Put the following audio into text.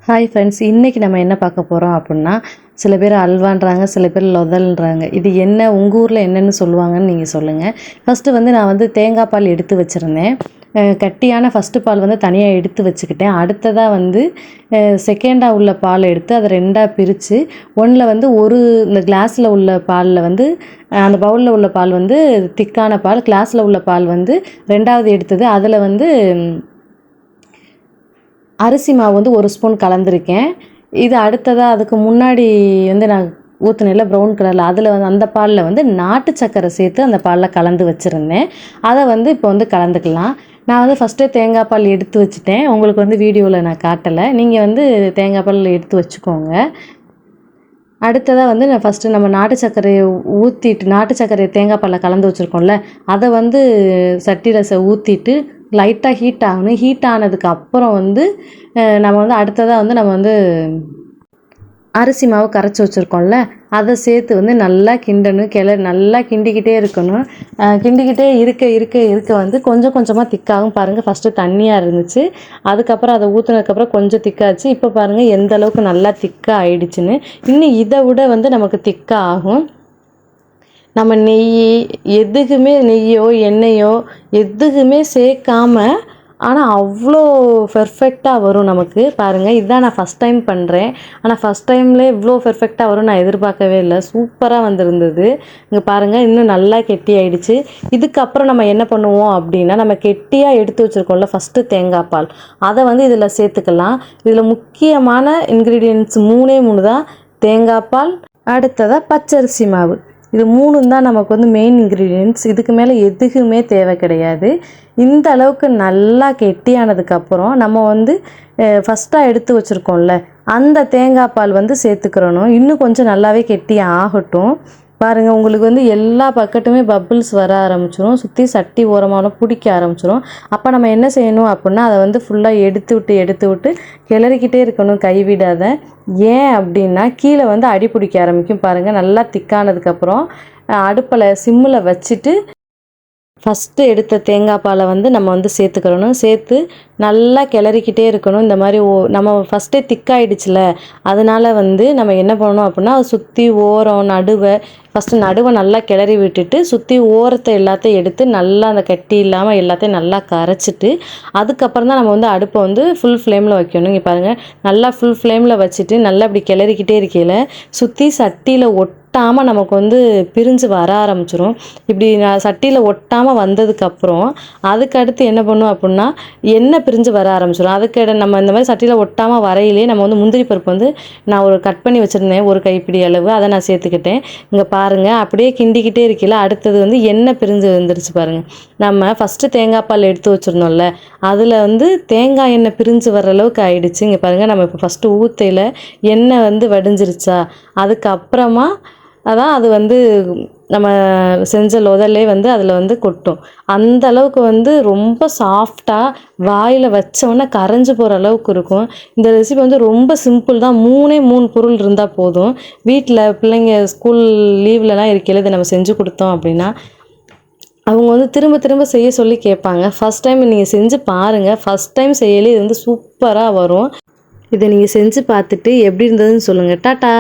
Hi friends, இன்றைக்கி நம்ம என்ன பார்க்க போகிறோம் அப்படின்னா, சில பேர் அல்வான்றாங்க, சில பேர் லொதல்ன்றாங்க. இது என்ன உங்கள் ஊரில் என்னென்னு சொல்லுவாங்கன்னு நீங்கள் சொல்லுங்கள். ஃபஸ்ட்டு நான் தேங்காய் பால் எடுத்து வச்சுருந்தேன். கட்டியான ஃபஸ்ட்டு பால் தனியாக எடுத்து வச்சுக்கிட்டேன். அடுத்ததாக செகண்டாக உள்ள பால் எடுத்து அதை ரெண்டாக பிரித்து ஒன்றில் ஒரு இந்த கிளாஸில் உள்ள பாலில் அந்த பவுலில் உள்ள பால் திக்கான பால், கிளாஸில் உள்ள பால் ரெண்டாவது எடுத்தது. அதில் அரிசி மாவு 1 ஸ்பூன் கலந்துருக்கேன். இது அடுத்ததாக அதுக்கு முன்னாடி நான் ஊற்றுனேன்ல ப்ரௌன் கலரில், அதில் அந்த பாலில் நாட்டு சக்கரை சேர்த்து அந்த பாலில் கலந்து வச்சுருந்தேன். அதை இப்போ கலந்துக்கலாம். நான் ஃபஸ்ட்டே தேங்காய் பால் எடுத்து வச்சுட்டேன். உங்களுக்கு வீடியோவில் நான் காட்டலை. நீங்கள் தேங்காய் பால் எடுத்து வச்சுக்கோங்க. அடுத்ததாக நான் ஃபஸ்ட்டு நம்ம நாட்டு சர்க்கரையை ஊற்றிட்டு, நாட்டு சர்க்கரையை தேங்காய் பாலில் கலந்து வச்சுருக்கோம்ல, அதை சட்டியில் ஊற்றிட்டு லைட்டாக ஹீட் ஆகணும். ஹீட் ஆனதுக்கு அப்புறம் நம்ம அடுத்ததாக நம்ம அரிசி மாவு கரைச்சி வச்சுருக்கோம்ல, அதை சேர்த்து நல்லா கிண்டணும். நல்லா கிண்டிக்கிட்டே இருக்கணும். கிண்டிக்கிட்டே இருக்க கொஞ்சம் கொஞ்சமாக திக்காகும். பாருங்கள், ஃபஸ்ட்டு தண்ணியாக இருந்துச்சு, அதுக்கப்புறம் அதை ஊற்றுனதுக்கப்புறம் கொஞ்சம் திக்காச்சு. இப்போ பாருங்கள் எந்த அளவுக்கு நல்லா திக்காக ஆயிடுச்சுன்னு. இன்னும் இதை விட நமக்கு திக்காக ஆகும். நம்ம நெய்யோ எண்ணெயோ எதுக்குமே சேர்க்காமல், ஆனால் அவ்வளோ பெர்ஃபெக்டாக வரும் நமக்கு. பாருங்கள், இதுதான் நான் ஃபஸ்ட் டைம் பண்ணுறேன். ஆனால் ஃபஸ்ட் டைம்லேயே இவ்வளோ பெர்ஃபெக்டாக வரும் நான் எதிர்பார்க்கவே இல்லை. சூப்பராக வந்திருந்தது. இங்கே பாருங்கள், இன்னும் நல்லா கெட்டி ஆகிடுச்சு. இதுக்கப்புறம் நம்ம என்ன பண்ணுவோம் அப்படின்னா, நம்ம கெட்டியாக எடுத்து வச்சுருக்கோம்ல ஃபஸ்ட்டு தேங்காய் பால், அதை இதில் சேர்த்துக்கலாம். இதில் முக்கியமான இன்க்ரீடியன்ட்ஸ் 3 தான். தேங்காய் பால், அடுத்ததாக பச்சரிசி மாவு. இது 3 தான் நமக்கு மெயின் இன்க்ரீடியன்ட்ஸ். இதுக்கு மேலே எதுக்குமே தேவை கிடையாது. இந்த அளவுக்கு நல்லா கெட்டியானதுக்கப்புறம் நம்ம ஃபஸ்ட்டாக எடுத்து வச்சுருக்கோம்ல அந்த தேங்காய் பால் சேர்த்துக்கிறணும். இன்னும் கொஞ்சம் நல்லாவே கெட்டி ஆகட்டும். பாருங்கள், உங்களுக்கு எல்லா பக்கத்துமே பப்புள்ஸ் வர ஆரம்பிச்சிடும். சுற்றி சட்டி ஓரமாலும் பிடிக்க ஆரம்பிச்சிடும். அப்போ நம்ம என்ன செய்யணும் அப்படின்னா, அதை ஃபுல்லாக எடுத்து விட்டு கிளறிக்கிட்டே இருக்கணும், கைவிடாத. ஏன் அப்படின்னா கீழே அடி பிடிக்க ஆரம்பிக்கும். பாருங்கள், நல்லா திக்கானதுக்கப்புறம் அடுப்பில் சிம்மில் வச்சுட்டு ஃபஸ்ட்டு எடுத்த தேங்காய் பாலை நம்ம சேர்த்துக்கிறணும். சேர்த்து நல்லா கிளறிக்கிட்டே இருக்கணும். இந்த மாதிரி நம்ம ஃபஸ்ட்டே திக்காயிடுச்சுல, அதனால் நம்ம என்ன பண்ணணும் அப்படின்னா, சுற்றி ஓரம் ஃபஸ்ட்டு நடுவை நல்லா கிளறி விட்டுட்டு சுற்றி ஓரத்தை எல்லாத்தையும் எடுத்து நல்லா அந்த கட்டி இல்லாமல் எல்லாத்தையும் நல்லா கரைச்சிட்டு, அதுக்கப்புறம் தான் நம்ம அடுப்பை ஃபுல் ஃப்ளேமில் வைக்கணும். இங்கே பாருங்கள், நல்லா ஃபுல் ஃப்ளேமில் வச்சுட்டு நல்லா இப்படி கிளறிக்கிட்டே இருக்கையில் சுற்றி சட்டியில் ஒட்டாமல் நமக்கு பிரிஞ்சு வர ஆரம்பிச்சிடும். இப்படி சட்டியில் ஒட்டாமல் வந்ததுக்கப்புறம் அதுக்கடுத்து என்ன பண்ணும் அப்படின்னா, எண்ணெய் பிரிஞ்சு வர ஆரம்பிச்சிடும். அதுக்கு நம்ம இந்த மாதிரி சட்டியில் ஒட்டாமல் வரையிலே நம்ம முந்திரி பருப்பு நான் ஒரு கட் பண்ணி வச்சுருந்தேன், ஒரு கைப்பிடி அளவு, அதை நான் சேர்த்துக்கிட்டேன். இங்கே பாருங்கள், அப்படியே கிண்டிக்கிட்டே இருக்கையில் அடுத்தது எண்ணெய் பிரிஞ்சு வந்துருச்சு. பாருங்கள், நம்ம ஃபஸ்ட்டு தேங்காய் பால் எடுத்து வச்சுருந்தோம்ல, அதில் தேங்காய் எண்ணெய் பிரிஞ்சு வர அளவுக்கு ஆயிடுச்சு. இங்கே பாருங்கள், நம்ம இப்போ ஃபஸ்ட்டு ஊற்றையில் எண்ணெய் வடிஞ்சிருச்சா, அதுக்கப்புறமா அதான் அது நம்ம செஞ்ச லொதல்லே அதில் கொட்டும். அந்த அளவுக்கு ரொம்ப சாஃப்டாக வாயில் வச்சோன்னே கரைஞ்சி போகிற அளவுக்கு இருக்கும். இந்த ரெசிபி ரொம்ப சிம்பிள் தான். 3 பொருள் இருந்தால் போதும். வீட்டில் பிள்ளைங்க ஸ்கூல் லீவ்லலாம் இருக்கையில் இதை நம்ம செஞ்சு கொடுத்தோம் அப்படின்னா அவங்க திரும்ப திரும்ப செய்ய சொல்லி கேட்பாங்க. ஃபஸ்ட் டைம் நீங்கள் செஞ்சு பாருங்கள். ஃபஸ்ட் டைம் செய்யலே இது சூப்பராக வரும். இதை நீங்கள் செஞ்சு பார்த்துட்டு எப்படி இருந்ததுன்னு சொல்லுங்கள். டாட்டா.